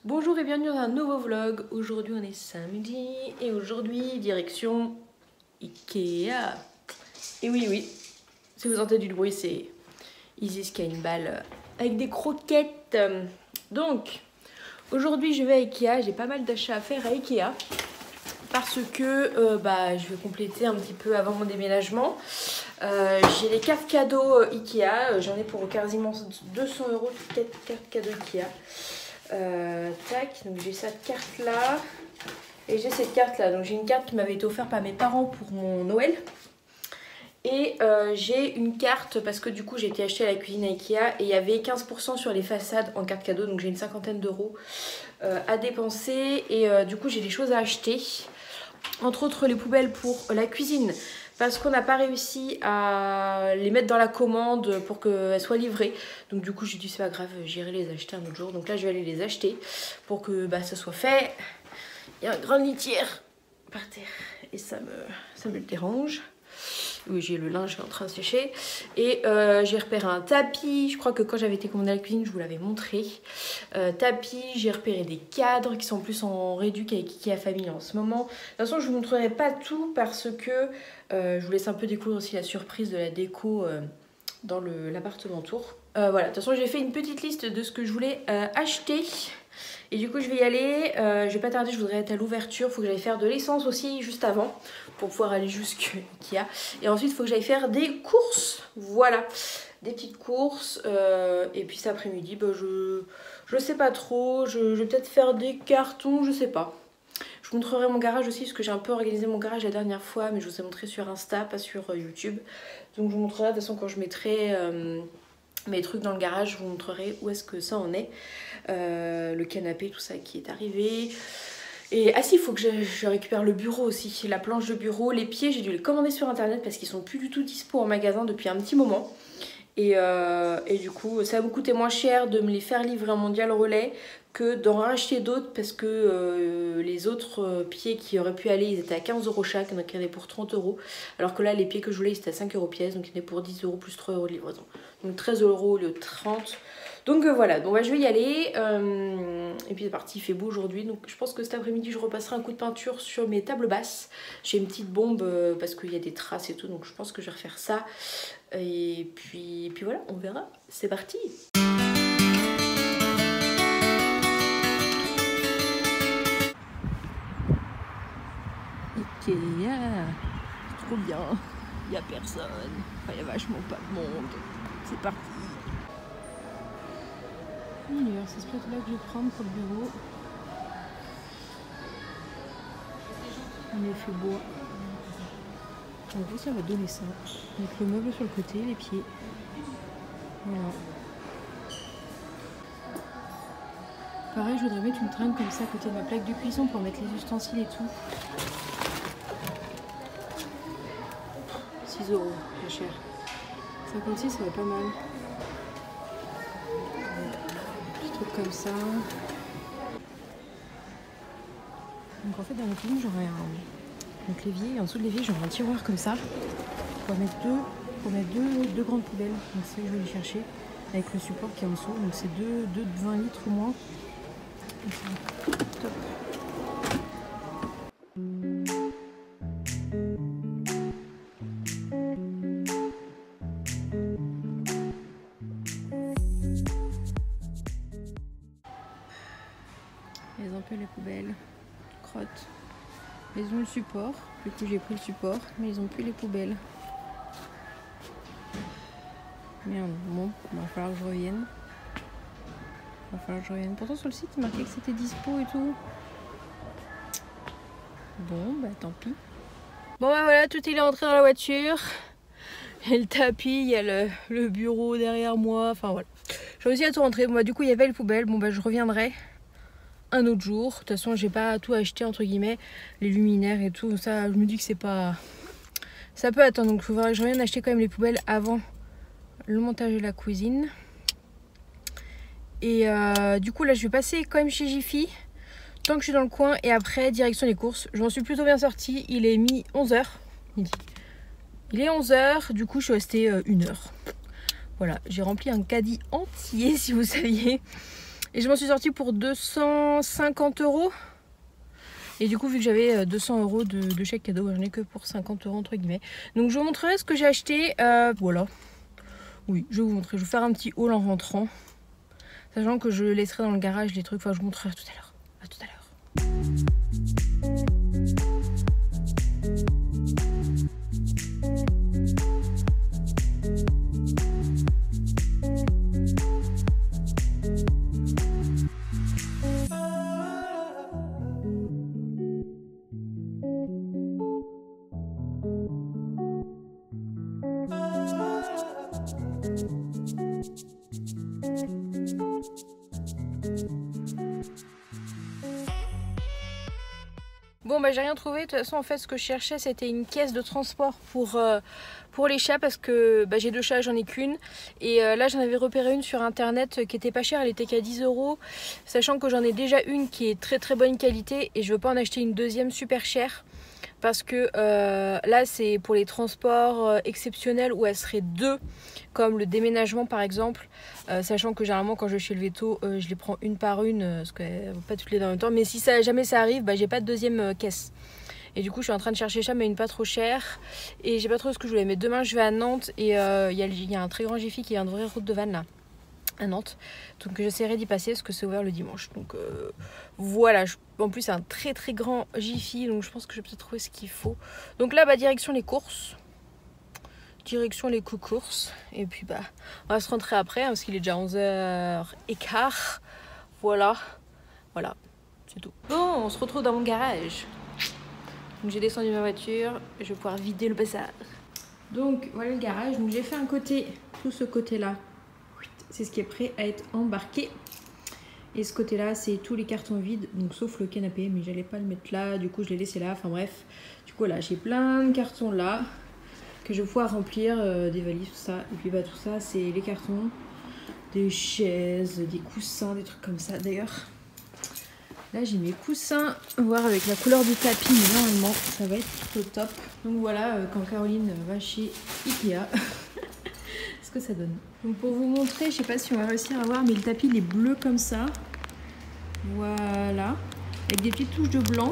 Bonjour et bienvenue dans un nouveau vlog. Aujourd'hui on est samedi et aujourd'hui direction Ikea. Et oui, si vous entendez du bruit, c'est Isis qui a une balle avec des croquettes. Donc aujourd'hui je vais à Ikea, j'ai pas mal d'achats à faire à Ikea parce que je vais compléter un petit peu avant mon déménagement. J'ai les cartes cadeaux Ikea, j'en ai pour quasiment 200 € de cartes cadeaux Ikea. Tac, donc j'ai cette carte là et j'ai cette carte là. Donc j'ai une carte qui m'avait été offerte par mes parents pour mon Noël. Et j'ai une carte parce que du coup j'ai été acheter à la cuisine à Ikea et il y avait 15% sur les façades en carte cadeau. Donc j'ai une cinquantaine d'euros à dépenser et du coup j'ai des choses à acheter. Entre autres les poubelles pour la cuisine. Parce qu'on n'a pas réussi à les mettre dans la commande pour qu'elles soient livrées. Donc du coup j'ai dit c'est pas grave, j'irai les acheter un autre jour. Donc là je vais aller les acheter pour que ça soit fait. Il y a une grande litière par terre et ça me dérange. Oui, j'ai le linge qui est en train de sécher. Et j'ai repéré un tapis. Je crois que quand j'avais été commandée à la cuisine, je vous l'avais montré. Tapis, j'ai repéré des cadres qui sont plus en réduc avec Ikea Family en ce moment. De toute façon, je vous montrerai pas tout parce que je vous laisse un peu découvrir aussi la surprise de la déco dans l'appartement tour. Voilà, de toute façon, j'ai fait une petite liste de ce que je voulais acheter. Et du coup je vais y aller, je vais pas tarder, je voudrais être à l'ouverture, il faut que j'aille faire de l'essence aussi juste avant pour pouvoir aller jusqu'à Ikea. Et ensuite il faut que j'aille faire des courses, voilà, des petites courses. Et puis cet après-midi, je sais pas trop, je vais peut-être faire des cartons, je sais pas. Je vous montrerai mon garage aussi parce que j'ai un peu organisé mon garage la dernière fois, mais je vous ai montré sur Insta, pas sur YouTube. Donc je vous montrerai de toute façon quand je mettrai mes trucs dans le garage, je vous montrerai où est-ce que ça en est. Le canapé, tout ça qui est arrivé. Et il faut que je récupère le bureau aussi, la planche de bureau, les pieds, j'ai dû les commander sur internet parce qu'ils sont plus du tout dispo en magasin depuis un petit moment. Et du coup ça va me coûter moins cher de me les faire livrer en Mondial Relais que d'en racheter d'autres parce que les autres pieds qui auraient pu aller, ils étaient à 15 € chaque, donc il y en avait pour 30 €. Alors que là les pieds que je voulais, c'était à 5 € pièce, donc il y en avait pour 10 € plus 3 € de livraison. Donc 13 € au lieu de 30. Donc voilà, donc je vais y aller. Et puis c'est parti, il fait beau aujourd'hui. Donc je pense que cet après-midi je repasserai un coup de peinture sur mes tables basses. J'ai une petite bombe parce qu'il y a des traces et tout, donc je pense que je vais refaire ça. Et puis voilà, on verra. C'est parti. Ikea, c'est trop bien. Il n'y a personne. Enfin, il y a vachement pas de monde. C'est parti. D'ailleurs, c'est ce plateau-là que je vais prendre pour le bureau. En effet bois. En gros, ça va donner ça. Avec le meuble sur le côté, les pieds. Voilà. Pareil, je voudrais mettre une traîne comme ça à côté de ma plaque de cuisson pour mettre les ustensiles et tout. 6 €, pas cher. 56, ça va pas mal. Petit truc comme ça. Donc en fait, dans la cuisine, j'aurai un l'évier. Et en dessous de l'évier, j'aurai un tiroir comme ça. Pour mettre deux grandes poubelles. Donc c'est ce que je vais aller chercher. Avec le support qui est en dessous. Donc c'est deux de 20 litres au moins. Top. Elles ont un peu les poubelles. Crottes. Ils ont le support. Du coup j'ai pris le support. Mais ils ont plus les poubelles. Merde, bon, il va falloir que je revienne. Pourtant sur le site il marquait que c'était dispo et tout. Bon tant pis. Bon voilà, tout est rentré dans la voiture. Il y a le tapis, il y a le bureau derrière moi. Enfin voilà. J'ai réussi à tout rentrer. Bon du coup il y avait les poubelles. Bon je reviendrai un autre jour. De toute façon j'ai pas tout acheté entre guillemets. Les luminaires et tout. Ça je me dis que c'est pas. Ça peut attendre. Donc il faudra que je revienne acheter quand même les poubelles avant le montage de la cuisine. Et du coup là je vais passer quand même chez Jiffy tant que je suis dans le coin et après direction les courses. Je m'en suis plutôt bien sortie. Il est mis 11 h midi. Il est 11 h, du coup je suis restée 1 heure. Voilà, j'ai rempli un caddie entier si vous saviez. Et je m'en suis sortie pour 250 €. Et du coup, vu que j'avais 200 € de chèque cadeau, j'en ai que pour 50 € entre guillemets. Donc je vous montrerai ce que j'ai acheté. Voilà. Oui, je vais vous montrer. Je vais vous faire un petit haul en rentrant. Sachant que je laisserai dans le garage les trucs. Enfin, je vous montrerai tout à l'heure. À tout à l'heure. Bon bah j'ai rien trouvé, de toute façon en fait ce que je cherchais c'était une caisse de transport pour les chats parce que bah, j'ai 2 chats, j'en ai qu'une. Et là j'en avais repéré une sur internet qui était pas chère, elle était qu'à 10 €. Sachant que j'en ai déjà une qui est très bonne qualité et je veux pas en acheter une deuxième super chère. Parce que là c'est pour les transports exceptionnels où elle serait 2, comme le déménagement par exemple, sachant que généralement quand je vais chez le veto je les prends une par une parce qu'elles ne vont pas toutes les deux en même temps, mais si jamais ça arrive, bah, j'ai pas de deuxième caisse. Et du coup je suis en train de chercher ça mais une pas trop chère et j'ai pas trop ce que je voulais. Mais demain je vais à Nantes et il y a un très grand Jiffy qui vient d'ouvrir route de Vannes là à Nantes, donc j'essaierai d'y passer parce que c'est ouvert le dimanche. Donc voilà, en plus c'est un très grand Jiffy, donc je pense que je vais peut-être trouver ce qu'il faut. Donc là bah direction les courses, et puis bah on va se rentrer après hein, parce qu'il est déjà 11h15. Voilà, c'est tout. Bon, on se retrouve dans mon garage. Donc j'ai descendu ma voiture, je vais pouvoir vider le bazar. Donc voilà le garage, donc j'ai fait un côté, tout ce côté là c'est ce qui est prêt à être embarqué. Et ce côté là c'est tous les cartons vides, donc sauf le canapé, mais j'allais pas le mettre là, du coup je l'ai laissé là, enfin bref. Du coup là j'ai plein de cartons là que je vais pouvoir remplir, des valises, tout ça. Et puis bah tout ça c'est les cartons, des chaises, des coussins, des trucs comme ça. D'ailleurs là j'ai mes coussins, voir avec la couleur du tapis, mais normalement ça va être au top. Donc voilà, quand Caroline va chez Ikea ce que ça donne. Donc pour vous montrer, je sais pas si on va réussir à voir, mais le tapis il est bleu comme ça. Voilà, avec des petites touches de blanc.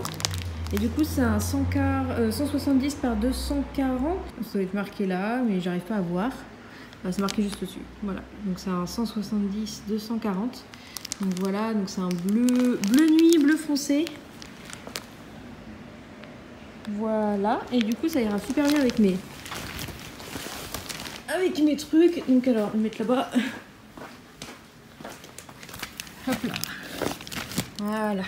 Et du coup c'est un 170 par 240. Ça doit être marqué là, mais j'arrive pas à voir. C'est marqué juste dessus. Voilà, donc c'est un 170 240. Donc voilà, donc c'est un bleu nuit, bleu foncé. Voilà, et du coup ça ira super bien avec mes trucs. Donc alors, on va mettre là-bas. Hop là. Voilà.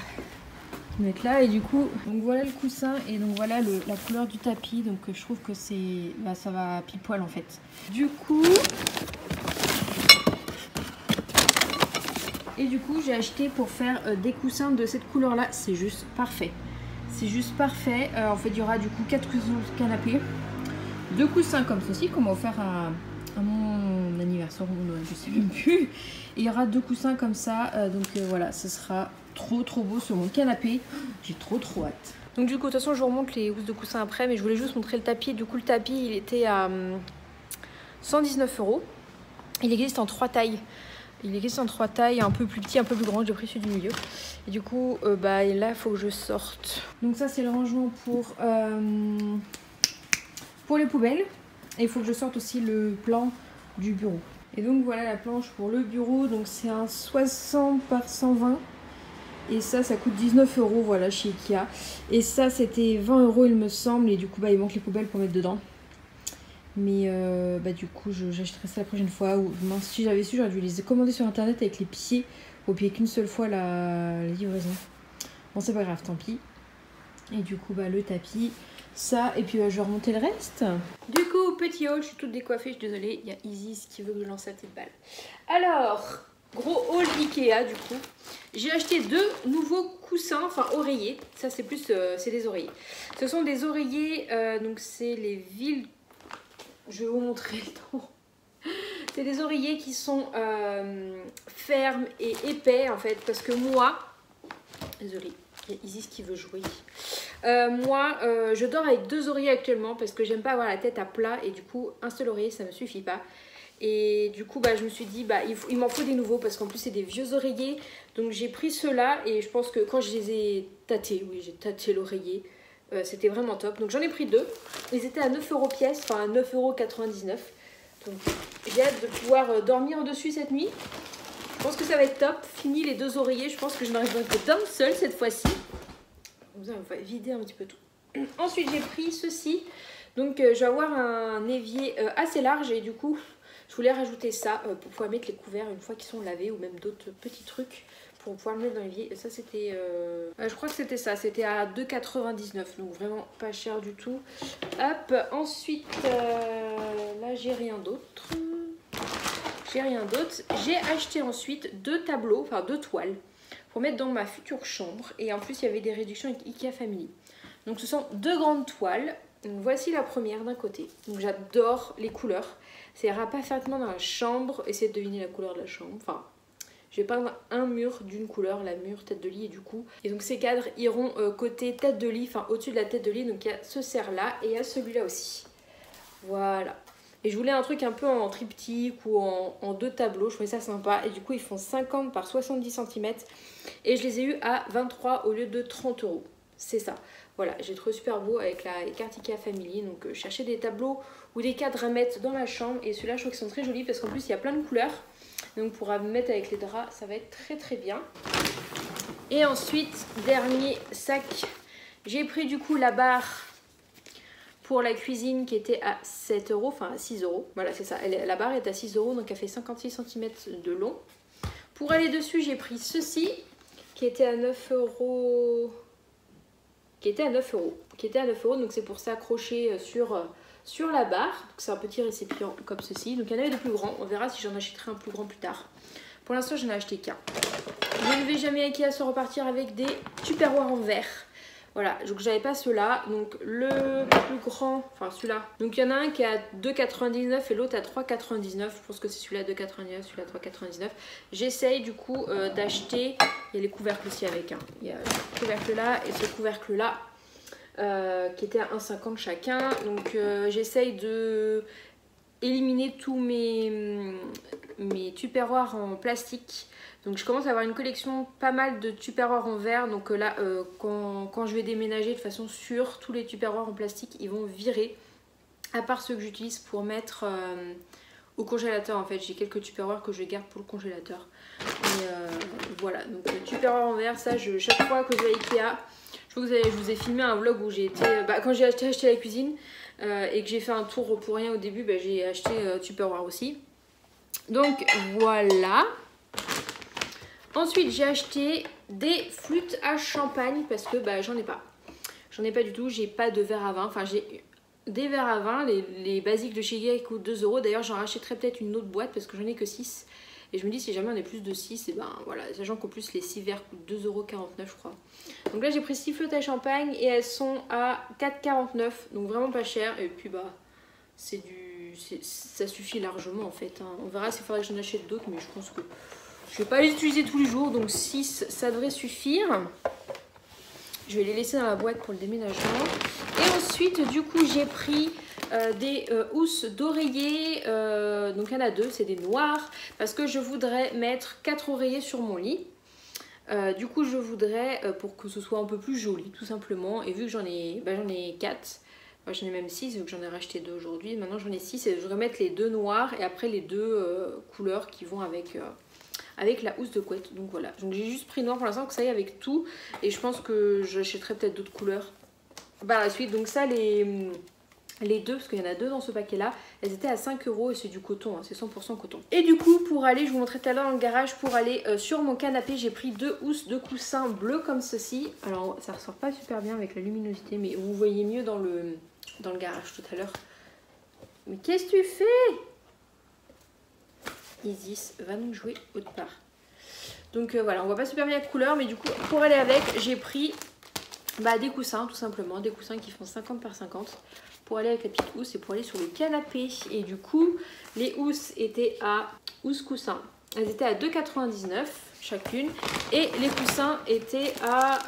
On va mettre là et du coup, donc voilà le coussin et donc voilà la couleur du tapis. Donc je trouve que c'est, bah, ça va pile poil en fait. Du coup, j'ai acheté pour faire des coussins de cette couleur là. C'est juste parfait. C'est juste parfait. En fait, il y aura du coup 4 coussins de canapé, 2 coussins comme ceci qu'on m'a offert à mon anniversaire ou Noël, je sais même plus. Et il y aura 2 coussins comme ça, donc voilà, ce sera trop beau sur mon canapé. J'ai trop hâte. Donc du coup, de toute façon, je vous remonte les housses de coussins après, mais je voulais juste montrer le tapis. Du coup, le tapis, il était à 119 €. Il existe en 3 tailles. Il existe en 3 tailles, un peu plus petit, un peu plus grand. J'ai pris celui du milieu. Et du coup, bah là, il faut que je sorte. Donc ça, c'est le rangement pour les poubelles. Et il faut que je sorte aussi le plan du bureau. Et donc voilà la planche pour le bureau. Donc c'est un 60 par 120. Et ça coûte 19 €, voilà, chez Ikea. Et ça, c'était 20 € il me semble. Et du coup, bah, il manque les poubelles pour mettre dedans. Mais bah, du coup, j'achèterai ça la prochaine fois. Ou mince, si j'avais su, j'aurais dû les commander sur internet avec les pieds. Au pied qu'une seule fois la livraison. Bon, c'est pas grave, tant pis. Et du coup, bah, le tapis, ça. Et puis, bah, je vais remonter le reste. Du coup, petit haul, je suis toute décoiffée, je suis désolée. Il y a Isis qui veut que je lance la petite balle. Alors, gros haul Ikea, du coup. J'ai acheté 2 nouveaux coussins, enfin oreillers. Ça, c'est plus, c'est des oreillers. Ce sont des oreillers, donc c'est les villes. Je vais vous montrer le temps. C'est des oreillers qui sont fermes et épais en fait, parce que moi, désolée, il y a Isis qui veut jouer. Moi, je dors avec 2 oreillers actuellement parce que j'aime pas avoir la tête à plat et du coup, un seul oreiller ça me suffit pas. Et du coup je me suis dit il m'en faut des nouveaux parce qu'en plus c'est des vieux oreillers. Donc j'ai pris ceux-là et je pense que quand je les ai tâtés, oui j'ai tâté l'oreiller, c'était vraiment top. Donc j'en ai pris 2. Ils étaient à 9 € pièce, enfin 9,99 €. Donc j'ai hâte de pouvoir dormir dessus cette nuit. Je pense que ça va être top. Fini les 2 oreillers, je pense que je n'arriverai que d'un seul cette fois-ci. On va vider un petit peu tout. Ensuite j'ai pris ceci. Donc je vais avoir un évier assez large et du coup je voulais rajouter ça pour pouvoir mettre les couverts une fois qu'ils sont lavés ou même d'autres petits trucs pour pouvoir le mettre dans l'évier. Et ça c'était, je crois que c'était ça, c'était à 2,99 €, donc vraiment pas cher du tout. Hop, ensuite là j'ai rien d'autre. J'ai acheté ensuite 2 tableaux, enfin 2 toiles pour mettre dans ma future chambre. Et en plus il y avait des réductions avec Ikea Family. Donc ce sont 2 grandes toiles. Donc voici la première d'un côté. Donc j'adore les couleurs. Ça ira parfaitement dans la chambre. Essayez de deviner la couleur de la chambre. Enfin, je vais peindre un mur d'une couleur, la mur tête de lit et du coup. Et donc ces cadres iront côté tête de lit, enfin au-dessus de la tête de lit. Donc il y a ce cerf là et il y a celui-là aussi. Voilà. Et je voulais un truc un peu en triptyque ou en 2 tableaux. Je trouvais ça sympa. Et du coup ils font 50 par 70 cm. Et je les ai eu à 23 au lieu de 30 €. C'est ça. Voilà, j'ai trouvé super beau avec la carte Ikea Family. Donc je cherchais des tableaux ou des cadres à mettre dans la chambre. Et ceux-là je trouve qu'ils sont très jolis parce qu'en plus il y a plein de couleurs. Donc pour mettre avec les draps ça va être très très bien. Et ensuite, dernier sac. J'ai pris du coup la barre pour la cuisine qui était à 7 €, enfin à 6 €. Voilà c'est ça, la barre est à 6 € donc elle fait 56 cm de long. Pour aller dessus j'ai pris ceci qui était à 9 €. Qui était à 9 €, donc c'est pour s'accrocher sur la barre. C'est un petit récipient comme ceci. Donc il y en avait de plus grands, on verra si j'en achèterai un plus grand plus tard. Pour l'instant j'en ai acheté qu'un. Je ne vais jamais à Ikea se repartir avec des tupperwares en verre. Voilà, donc j'avais pas ceux-là. Donc le plus grand, enfin celui-là. Donc il y en a un qui est à 2,99 € et l'autre à 3,99 €. Je pense que c'est celui-là à 2,99 €, celui-là à 3,99 €. J'essaye du coup d'acheter. Il y a les couvercles aussi avec. Il y a ce couvercle là et ce couvercle là qui était à 1,50 € chacun. Donc j'essaye de éliminer tous mes tupperwares en plastique. Donc je commence à avoir une collection pas mal de tupperwares en verre. Donc là quand je vais déménager de façon sûre, tous les tupperwares en plastique ils vont virer. À part ceux que j'utilise pour mettre au congélateur en fait. J'ai quelques tupperwares que je garde pour le congélateur. Et voilà, donc le tupperware en verre, ça chaque fois que je vais à Ikea, je vous ai filmé un vlog où j'ai été, quand j'ai acheté la cuisine et que j'ai fait un tour pour rien au début, j'ai acheté tupperware aussi. Donc voilà. Ensuite j'ai acheté des flûtes à champagne parce que j'en ai pas. J'en ai pas du tout, j'ai pas de verre à vin. Enfin j'ai des verres à vin, les basiques de chez Ikea qui coûtent 2 €. D'ailleurs j'en rachèterai peut-être une autre boîte parce que j'en ai que 6. Et je me dis si jamais on est plus de 6, et voilà, sachant qu'en plus les 6 verres coûtent 2,49 € je crois. Donc là j'ai pris 6 flûtes à champagne et elles sont à 4,49 €. Donc vraiment pas cher. Et puis ça suffit largement en fait. On verra s'il faudrait que j'en achète d'autres, mais je pense que je vais pas les utiliser tous les jours. Donc 6 ça devrait suffire. Je vais les laisser dans la boîte pour le déménagement. Et ensuite du coup j'ai pris des housses d'oreiller, donc il y en a 2, c'est des noirs, parce que je voudrais mettre 4 oreillers sur mon lit. Du coup je voudrais, pour que ce soit un peu plus joli tout simplement, et vu que j'en ai 4, j'en ai même 6 vu que j'en ai racheté 2 aujourd'hui, maintenant j'en ai 6 et je voudrais mettre les 2 noirs et après les 2 couleurs qui vont avec la housse de couette. Donc voilà, donc j'ai juste pris noir pour l'instant, que ça y est avec tout, et je pense que j'achèterai peut-être d'autres couleurs par la suite. Donc ça les 2, parce qu'il y en a 2 dans ce paquet là, elles étaient à 5 € et c'est du coton, c'est 100% coton. Et du coup pour aller, je vous montrais tout à l'heure dans le garage, pour aller sur mon canapé, j'ai pris 2 housses de coussins bleus comme ceci. Alors ça ressort pas super bien avec la luminosité, mais vous voyez mieux dans le garage tout à l'heure. Mais qu'est-ce que tu fais? Isis va nous jouer autre part. Donc voilà, on voit pas super bien la couleur, mais du coup pour aller avec, j'ai pris des coussins tout simplement, des coussins qui font 50 par 50 pour aller avec la petite housse et pour aller sur le canapé. Et du coup les housses étaient à coussins, elles étaient à 2,99 € chacune, et les coussins étaient à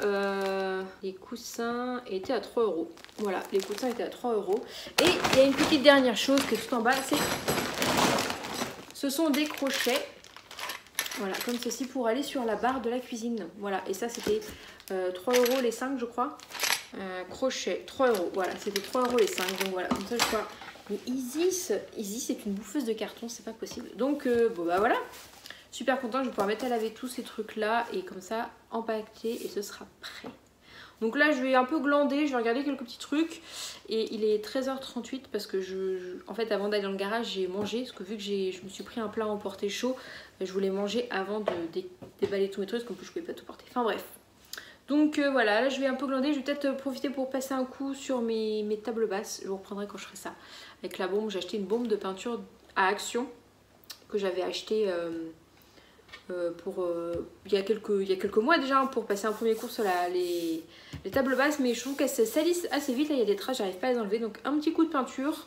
3 €. Voilà, les coussins étaient à 3 €. Et il y a une petite dernière chose qui est tout en bas, c'est Ce sont des crochets. Voilà, comme ceci pour aller sur la barre de la cuisine. Voilà, et ça c'était 3 € les 5 je crois. Crochet, 3 €. Voilà, c'était 3 € les 5. Donc voilà, comme ça je crois. Mais Isis c'est une bouffeuse de carton, c'est pas possible. Donc bon bah voilà. Super content, je vais pouvoir mettre à laver tous ces trucs là et comme ça empaqueter et ce sera prêt. Donc là je vais un peu glander, je vais regarder quelques petits trucs. Et il est 13h38 parce que en fait avant d'aller dans le garage j'ai mangé. Parce que vu que je me suis pris un plat à emporter chaud, je voulais manger avant de déballer tous mes trucs. Parce qu'en plus je pouvais pas tout porter. Enfin bref. Donc voilà, là je vais un peu glander. Je vais peut-être profiter pour passer un coup sur mes tables basses. Je vous reprendrai quand je ferai ça. Avec la bombe, j'ai acheté une bombe de peinture à Action. Que j'avais acheté... il y a quelques mois déjà pour passer un premier cours sur les tables basses, mais je trouve qu'elles se salissent assez vite. Là il y a des traces, j'arrive pas à les enlever, donc un petit coup de peinture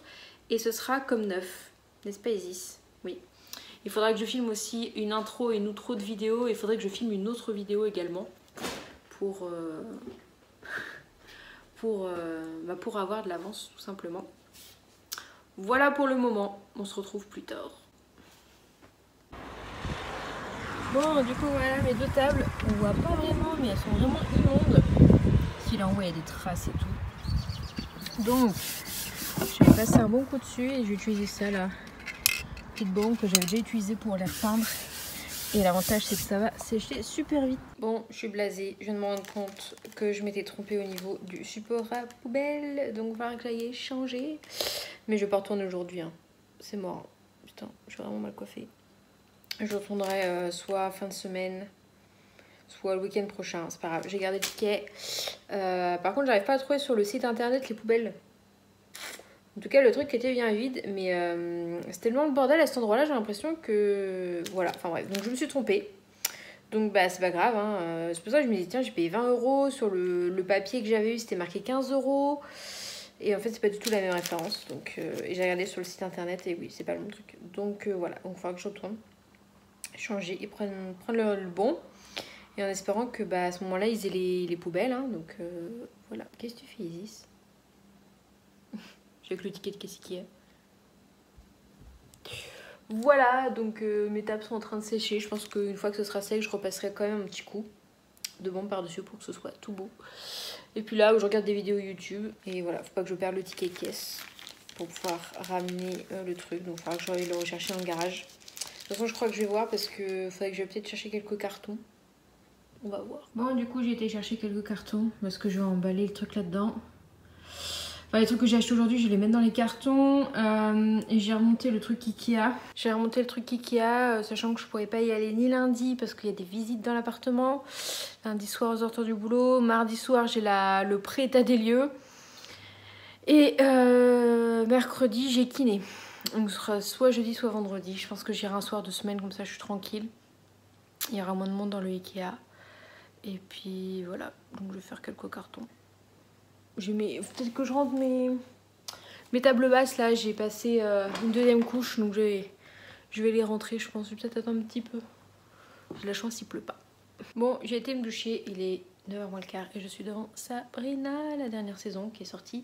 et ce sera comme neuf, n'est-ce pas Isis? Oui. Il faudra que je filme aussi une intro et une outro de vidéo. Il faudrait que je filme une autre vidéo également pour avoir de l'avance tout simplement. Voilà pour le moment, on se retrouve plus tard. Bon, du coup, voilà mes deux tables. On voit pas vraiment, mais elles sont vraiment immondes. Si là en haut, il y a des traces et tout. Donc, je vais passer un bon coup dessus et je vais utiliser ça là. Petite bombe que j'avais déjà utilisée pour les repeindre. Et l'avantage, c'est que ça va sécher super vite. Bon, je suis blasée. Je viens de me rendre compte que je m'étais trompée au niveau du support à poubelle. Donc, il va falloir que j'aille changer. Mais je vais pas retourner aujourd'hui. Hein. C'est mort. Putain, je suis vraiment mal coiffée. Je retournerai soit fin de semaine, soit le week-end prochain, c'est pas grave. J'ai gardé le ticket. Par contre, j'arrive pas à trouver sur le site internet les poubelles. En tout cas, le truc était bien vide, mais c'est tellement le bordel à cet endroit-là, j'ai l'impression que... Voilà, enfin bref, donc je me suis trompée. Donc bah c'est pas grave, hein. C'est pour ça que je me dis, tiens, j'ai payé 20 €. Sur le papier que j'avais eu, c'était marqué 15 €. Et en fait, c'est pas du tout la même référence. Donc, et j'ai regardé sur le site internet et oui, c'est pas le même truc. Donc voilà, donc il faudra que je retourne. Changer et prendre le bon et en espérant que bah, à ce moment là ils aient les poubelles hein, donc voilà. Qu'est-ce que tu fais Isis? J'ai que le ticket de qu'est-ce qu'il y a. Voilà, donc mes tables sont en train de sécher. Je pense qu'une fois que ce sera sec je repasserai quand même un petit coup de bombe par dessus pour que ce soit tout beau. Et puis là où je regarde des vidéos YouTube et voilà, faut pas que je perde le ticket caisse pour pouvoir ramener le truc, donc il faudra que je vais le rechercher dans le garage. De toute façon, je crois que je vais voir parce que faudrait que je vais peut-être chercher quelques cartons. On va voir. Bon, du coup, j'ai été chercher quelques cartons parce que je vais emballer le truc là-dedans. Enfin, les trucs que j'ai achetés aujourd'hui, je vais les mettre dans les cartons. Et j'ai remonté le truc Ikea. J'ai remonté le truc Ikea, sachant que je pourrais pas y aller ni lundi parce qu'il y a des visites dans l'appartement. Lundi soir aux heures du boulot. Mardi soir, j'ai le pré-état des lieux. Et mercredi, j'ai kiné. Donc ce sera soit jeudi soit vendredi. Je pense que j'irai un soir de semaine comme ça je suis tranquille. Il y aura moins de monde dans le Ikea. Et puis voilà. Donc je vais faire quelques cartons. Peut-être que je rentre mes tables basses là. J'ai passé une deuxième couche. Donc je vais les rentrer je pense. Je vais peut-être attendre un petit peu. J'ai la chance il pleut pas. Bon j'ai été me doucher. Il est 9h moins le quart et je suis devant Sabrina, la dernière saison qui est sortie.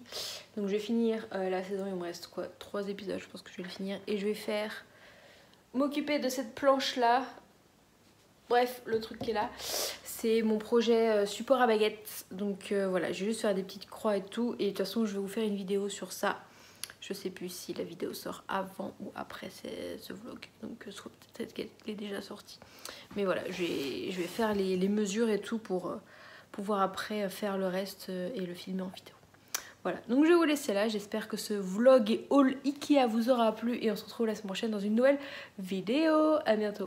Donc je vais finir la saison, il me reste quoi 3 épisodes, je pense que je vais le finir. Et je vais m'occuper de cette planche là. Bref, le truc qui est là, c'est mon projet support à baguette. Donc voilà, je vais juste faire des petites croix et tout. Et de toute façon je vais vous faire une vidéo sur ça. Je sais plus si la vidéo sort avant ou après ce vlog. Donc peut-être qu'elle est déjà sortie. Mais voilà, je vais faire les mesures et tout pour pouvoir après faire le reste et le filmer en vidéo. Voilà, donc je vais vous laisser là. J'espère que ce vlog et haul Ikea vous aura plu. Et on se retrouve la semaine prochaine dans une nouvelle vidéo. À bientôt.